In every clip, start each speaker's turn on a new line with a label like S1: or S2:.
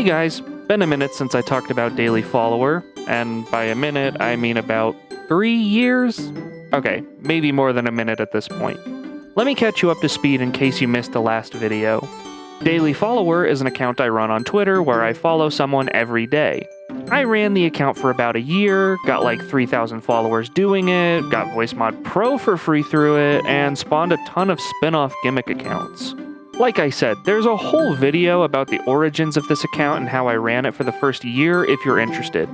S1: guys, been a minute since I talked about Daily Follower, and by a minute I mean about 3 years? Okay, maybe more than a minute at this point. Let me catch you up to speed in case you missed the last video. Daily Follower is an account I run on Twitter where I follow someone every day. I ran the account for about a year, got like 3,000 followers doing it, got VoiceMod Pro for free through it, and spawned a ton of spin-off gimmick accounts. Like I said, there's a whole video about the origins of this account and how I ran it for the first year if you're interested.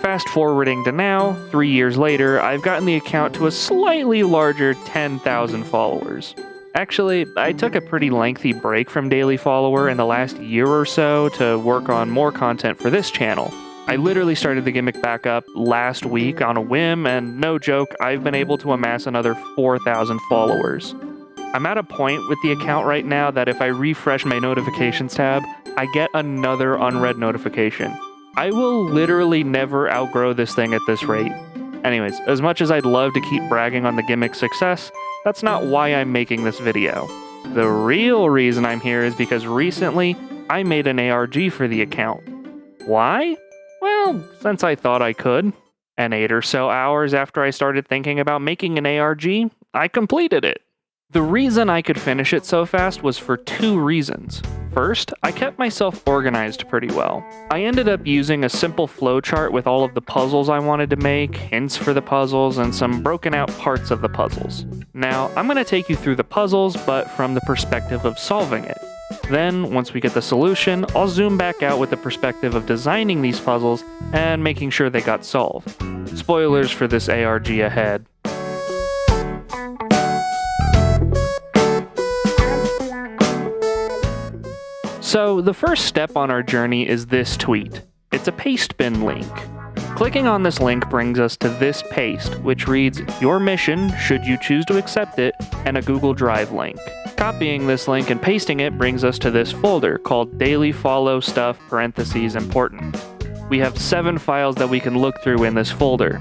S1: Fast forwarding to now, 3 years later, I've gotten the account to a slightly larger 10,000 followers. Actually, I took a pretty lengthy break from Daily Follower in the last year or so to work on more content for this channel. I literally started the gimmick back up last week on a whim, and no joke, I've been able to amass another 4,000 followers. I'm at a point with the account right now that if I refresh my notifications tab, I get another unread notification. I will literally never outgrow this thing at this rate. Anyways, as much as I'd love to keep bragging on the gimmick's success, that's not why I'm making this video. The real reason I'm here is because recently, I made an ARG for the account. Why? Well, since I thought I could. And 8 or so hours after I started thinking about making an ARG, I completed it. The reason I could finish it so fast was for 2 reasons. First, I kept myself organized pretty well. I ended up using a simple flowchart with all of the puzzles I wanted to make, hints for the puzzles, and some broken out parts of the puzzles. Now, I'm going to take you through the puzzles, but from the perspective of solving it. Then, once we get the solution, I'll zoom back out with the perspective of designing these puzzles and making sure they got solved. Spoilers for this ARG ahead. So, the first step on our journey is this tweet. It's a pastebin link. Clicking on this link brings us to this paste, which reads, "Your mission, should you choose to accept it," and a Google Drive link. Copying this link and pasting it brings us to this folder called Daily Follow Stuff (important). We have 7 files that we can look through in this folder.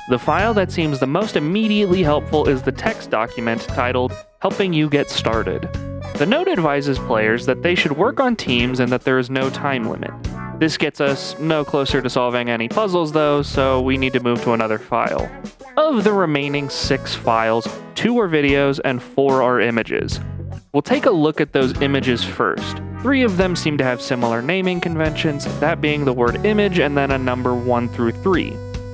S1: The file that seems the most immediately helpful is the text document titled Helping You Get Started. The note advises players that they should work on teams and that there is no time limit. This gets us no closer to solving any puzzles though, so we need to move to another file. Of the remaining 6 files, 2 are videos and 4 are images. We'll take a look at those images first. 3 of them seem to have similar naming conventions, that being the word image and then a number 1 through 3.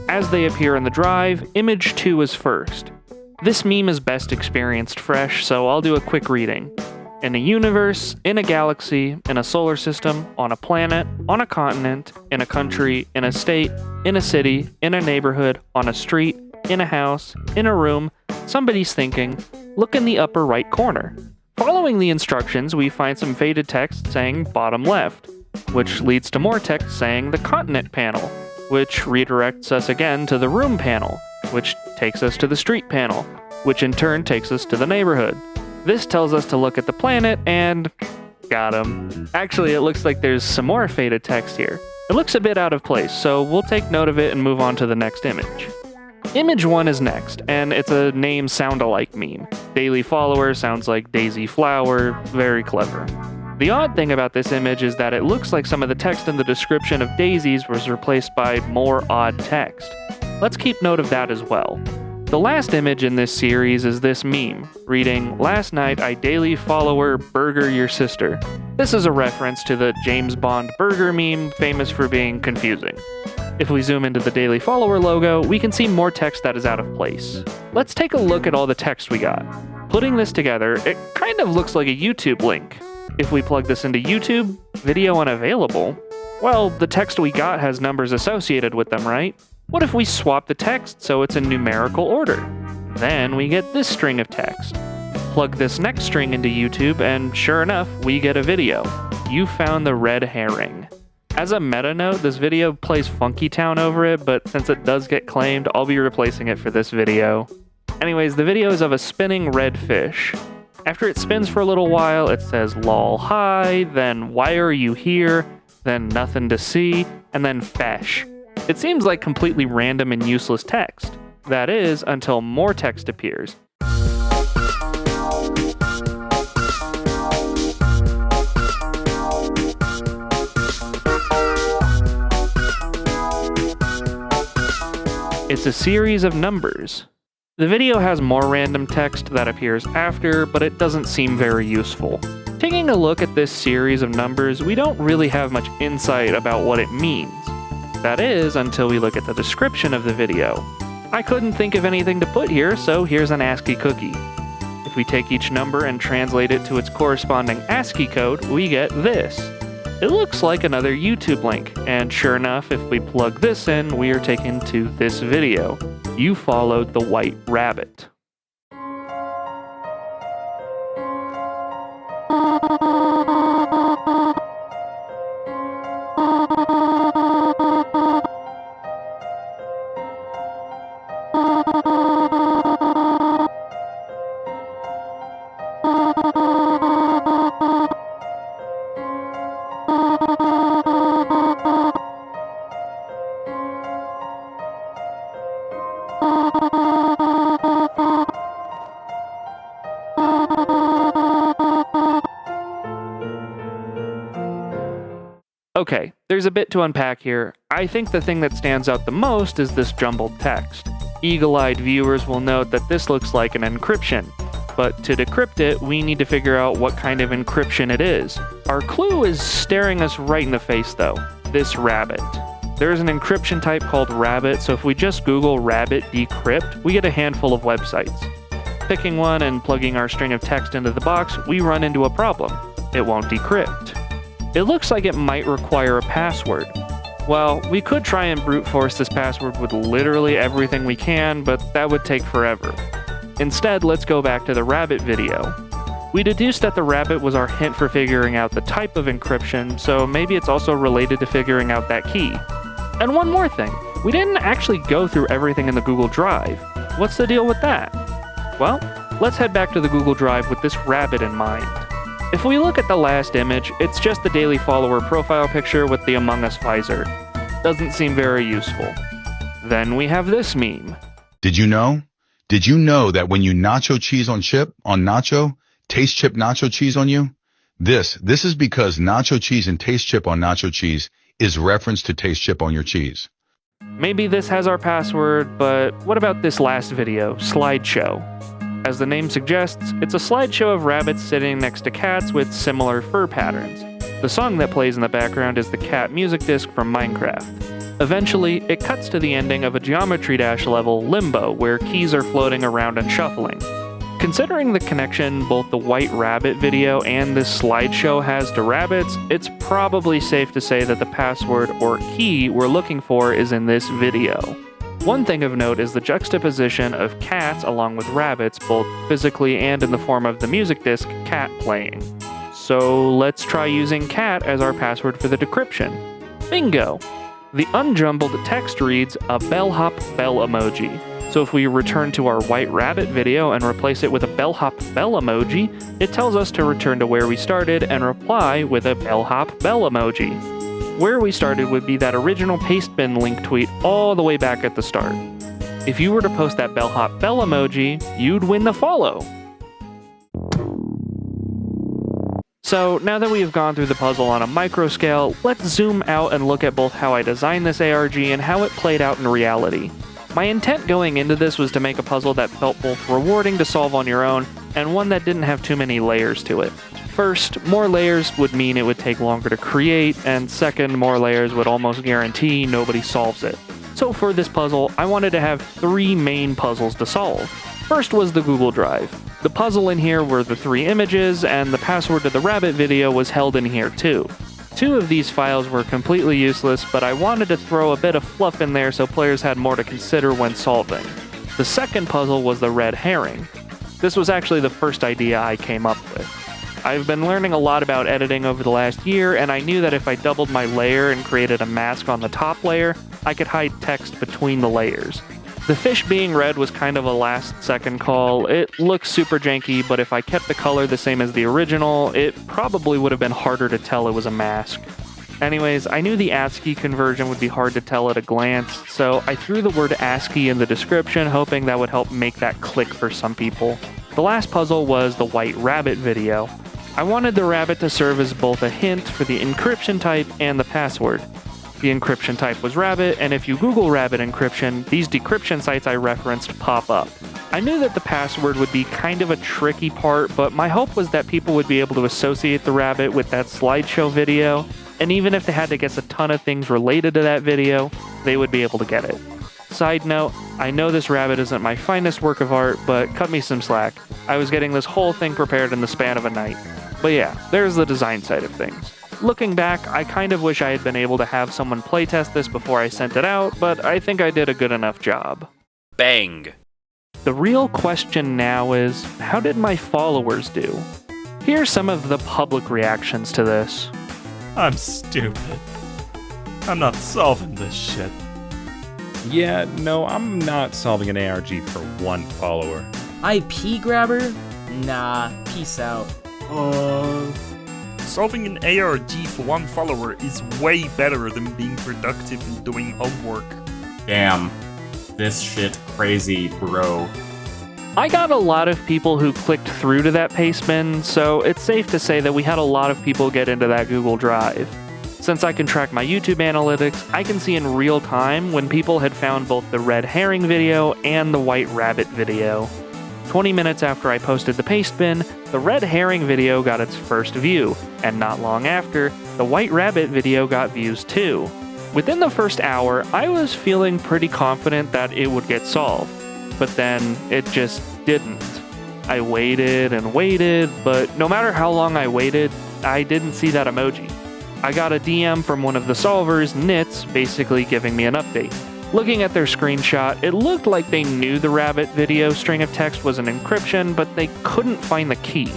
S1: As they appear in the drive, image 2 is first. This meme is best experienced fresh, so I'll do a quick reading. In a universe, in a galaxy, in a solar system, on a planet, on a continent, in a country, in a state, in a city, in a neighborhood, on a street, in a house, in a room, somebody's thinking, look in the upper right corner. Following the instructions, we find some faded text saying bottom left, which leads to more text saying the continent panel, which redirects us again to the room panel, which takes us to the street panel, which in turn takes us to the neighborhood. This tells us to look at the planet and... got him. Actually, it looks like there's some more faded text here. It looks a bit out of place, so we'll take note of it and move on to the next image. Image 1 is next, and it's a name sound-alike meme. Daily Follower sounds like Daisy Flower, very clever. The odd thing about this image is that it looks like some of the text in the description of daisies was replaced by more odd text. Let's keep note of that as well. The last image in this series is this meme, reading, "Last night I Daily Follower burger your sister." This is a reference to the James Bond burger meme, famous for being confusing. If we zoom into the Daily Follower logo, we can see more text that is out of place. Let's take a look at all the text we got. Putting this together, it kind of looks like a YouTube link. If we plug this into YouTube, video unavailable, well, the text we got has numbers associated with them, right? What if we swap the text so it's in numerical order? Then we get this string of text. Plug this next string into YouTube and sure enough, we get a video. You found the red herring. As a meta note, this video plays Funky Town over it, but since it does get claimed, I'll be replacing it for this video. Anyways, the video is of a spinning red fish. After it spins for a little while, it says lol hi, then why are you here, then nothing to see, and then fesh. It seems like completely random and useless text. That is, until more text appears. It's a series of numbers. The video has more random text that appears after, but it doesn't seem very useful. Taking a look at this series of numbers, we don't really have much insight about what it means. That is, until we look at the description of the video. I couldn't think of anything to put here, so here's an ASCII cookie. If we take each number and translate it to its corresponding ASCII code, we get this. It looks like another YouTube link, and sure enough, if we plug this in, we are taken to this video. You followed the white rabbit. Okay, there's a bit to unpack here. I think the thing that stands out the most is this jumbled text. Eagle-eyed viewers will note that this looks like an encryption, but to decrypt it, we need to figure out what kind of encryption it is. Our clue is staring us right in the face though, this rabbit. There is an encryption type called rabbit, so if we just Google rabbit decrypt, we get a handful of websites. Picking one and plugging our string of text into the box, we run into a problem. It won't decrypt. It looks like it might require a password. Well, we could try and brute force this password with literally everything we can, but that would take forever. Instead, let's go back to the rabbit video. We deduced that the rabbit was our hint for figuring out the type of encryption, so maybe it's also related to figuring out that key. And one more thing, we didn't actually go through everything in the Google Drive. What's the deal with that? Well, let's head back to the Google Drive with this rabbit in mind. If we look at the last image, it's just the daily follower profile picture with the Among Us visor. Doesn't seem very useful. Then we have this meme.
S2: Did you know? Did you know that when you nacho cheese on chip, on nacho, taste chip nacho cheese on you? This is because nacho cheese and taste chip on nacho cheese is reference to taste chip on your cheese.
S1: Maybe this has our password, but what about this last video, slideshow? As the name suggests, it's a slideshow of rabbits sitting next to cats with similar fur patterns. The song that plays in the background is the cat music disc from Minecraft. Eventually, it cuts to the ending of a Geometry Dash level, Limbo, where keys are floating around and shuffling. Considering the connection both the White Rabbit video and this slideshow has to rabbits, it's probably safe to say that the password or key we're looking for is in this video. One thing of note is the juxtaposition of cats along with rabbits, both physically and in the form of the music disc cat playing. So let's try using cat as our password for the decryption. Bingo! The unjumbled text reads a bellhop bell emoji. So if we return to our White Rabbit video and replace it with a bellhop bell emoji, it tells us to return to where we started and reply with a bellhop bell emoji. Where we started would be that original pastebin link tweet all the way back at the start. If you were to post that bellhop bell emoji, you'd win the follow. So now that we have gone through the puzzle on a micro scale, let's zoom out and look at both how I designed this ARG and how it played out in reality. My intent going into this was to make a puzzle that felt both rewarding to solve on your own and one that didn't have too many layers to it. First, more layers would mean it would take longer to create, and second, more layers would almost guarantee nobody solves it. So for this puzzle, I wanted to have 3 main puzzles to solve. First was the Google Drive. The puzzle in here were the 3 images, and the password to the rabbit video was held in here too. 2 of these files were completely useless, but I wanted to throw a bit of fluff in there so players had more to consider when solving. The second puzzle was the red herring. This was actually the first idea I came up with. I've been learning a lot about editing over the last year, and I knew that if I doubled my layer and created a mask on the top layer, I could hide text between the layers. The fish being red was kind of a last-second call. It looks super janky, but if I kept the color the same as the original, it probably would have been harder to tell it was a mask. Anyways, I knew the ASCII conversion would be hard to tell at a glance, so I threw the word ASCII in the description, hoping that would help make that click for some people. The last puzzle was the White Rabbit video. I wanted the rabbit to serve as both a hint for the encryption type and the password. The encryption type was rabbit, and if you Google rabbit encryption, these decryption sites I referenced pop up. I knew that the password would be kind of a tricky part, but my hope was that people would be able to associate the rabbit with that slideshow video, and even if they had to guess a ton of things related to that video, they would be able to get it. Side note, I know this rabbit isn't my finest work of art, but cut me some slack. I was getting this whole thing prepared in the span of a night. But yeah, there's the design side of things. Looking back, I kind of wish I had been able to have someone playtest this before I sent it out, but I think I did a good enough job.
S3: Bang!
S1: The real question now is, how did my followers do? Here's some of the public reactions to this.
S4: I'm stupid. I'm not solving this shit.
S5: Yeah, no, I'm not solving an ARG for one follower.
S6: IP grabber? Nah, peace out.
S4: Solving an ARG for one follower is way better than being productive and doing homework.
S7: Damn. This shit crazy, bro.
S1: I got a lot of people who clicked through to that pastebin, so it's safe to say that we had a lot of people get into that Google Drive. Since I can track my YouTube analytics, I can see in real time when people had found both the red herring video and the white rabbit video. 20 minutes after I posted the pastebin, the red herring video got its first view, and not long after, the white rabbit video got views too. Within the first hour, I was feeling pretty confident that it would get solved, but then it just didn't. I waited and waited, but no matter how long I waited, I didn't see that emoji. I got a DM from one of the solvers, Nits, basically giving me an update. Looking at their screenshot, it looked like they knew the rabbit video string of text was an encryption, but they couldn't find the key.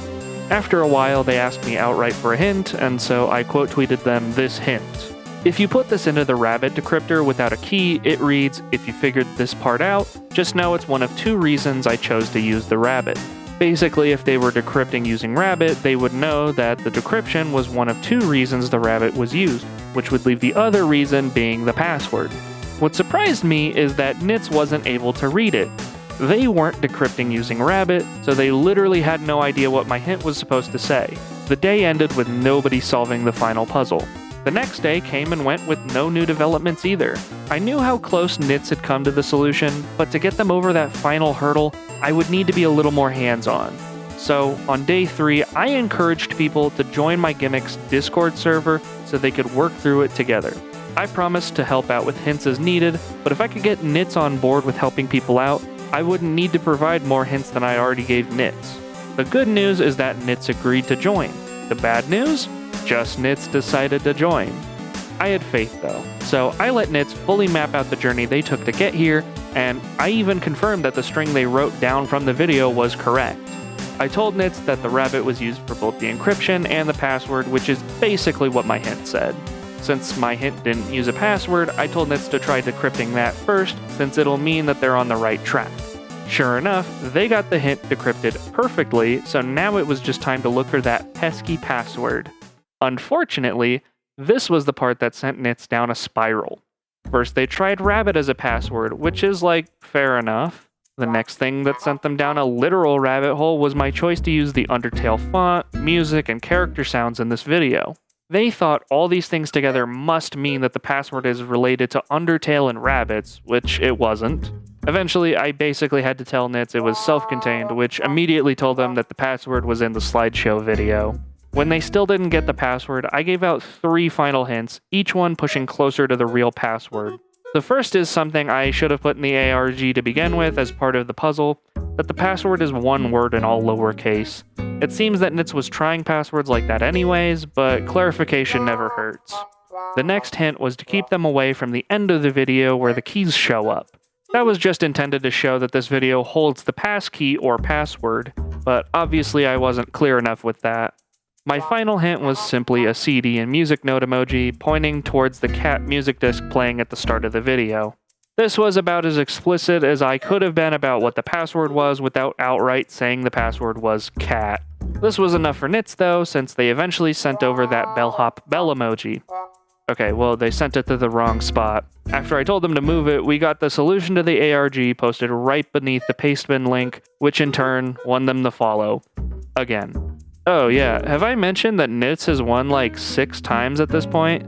S1: After a while, they asked me outright for a hint, and so I quote tweeted them this hint. If you put this into the rabbit decryptor without a key, it reads, "If you figured this part out, just know it's one of two reasons I chose to use the rabbit." Basically, if they were decrypting using rabbit, they would know that the decryption was one of two reasons the rabbit was used, which would leave the other reason being the password. What surprised me is that Nits wasn't able to read it. They weren't decrypting using rabbit, so they literally had no idea what my hint was supposed to say. The day ended with nobody solving the final puzzle. The next day came and went with no new developments either. I knew how close Nits had come to the solution, but to get them over that final hurdle, I would need to be a little more hands-on. So, on day 3, I encouraged people to join my Gimmicks Discord server so they could work through it together. I promised to help out with hints as needed, but if I could get Nits on board with helping people out, I wouldn't need to provide more hints than I already gave Nits. The good news is that Nits agreed to join. The bad news? Just Nits decided to join. I had faith though, so I let Nits fully map out the journey they took to get here, and I even confirmed that the string they wrote down from the video was correct. I told Nits that the rabbit was used for both the encryption and the password, which is basically what my hint said. Since my hint didn't use a password, I told Nits to try decrypting that first, since it'll mean that they're on the right track. Sure enough, they got the hint decrypted perfectly, so now it was just time to look for that pesky password. Unfortunately, this was the part that sent Nits down a spiral. First, they tried rabbit as a password, which is fair enough. The next thing that sent them down a literal rabbit hole was my choice to use the Undertale font, music, and character sounds in this video. They thought all these things together must mean that the password is related to Undertale and rabbits, which it wasn't. Eventually, I basically had to tell Nits it was self-contained, which immediately told them that the password was in the slideshow video. When they still didn't get the password, I gave out 3 final hints, each one pushing closer to the real password. The first is something I should have put in the ARG to begin with as part of the puzzle, that the password is one word in all lowercase. It seems that Nits was trying passwords like that anyways, but clarification never hurts. The next hint was to keep them away from the end of the video where the keys show up. That was just intended to show that this video holds the passkey or password, but obviously I wasn't clear enough with that. My final hint was simply a CD and music note emoji pointing towards the cat music disc playing at the start of the video. This was about as explicit as I could have been about what the password was without outright saying the password was cat. This was enough for Nits though, since they eventually sent over that bellhop bell emoji. Okay, well, they sent it to the wrong spot. After I told them to move it, we got the solution to the ARG posted right beneath the pastebin link, which in turn won them the follow. Again. Oh yeah, have I mentioned that Nits has won 6 times at this point?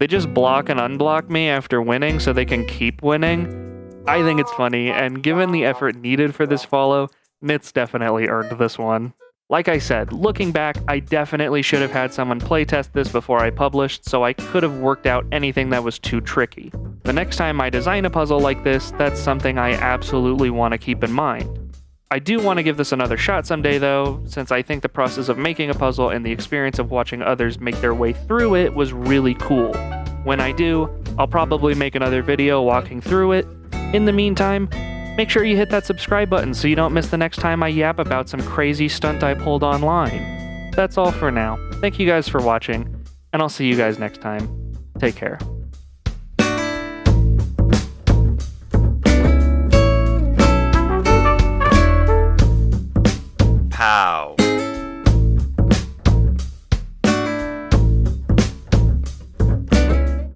S1: They just block and unblock me after winning so they can keep winning. I think it's funny, and given the effort needed for this follow, Nits definitely earned this one. Like I said, looking back, I definitely should have had someone playtest this before I published, so I could have worked out anything that was too tricky. The next time I design a puzzle like this, that's something I absolutely want to keep in mind. I do want to give this another shot someday though, since I think the process of making a puzzle and the experience of watching others make their way through it was really cool. When I do, I'll probably make another video walking through it. In the meantime, make sure you hit that subscribe button so you don't miss the next time I yap about some crazy stunt I pulled online. That's all for now. Thank you guys for watching, and I'll see you guys next time. Take care.
S3: Pow.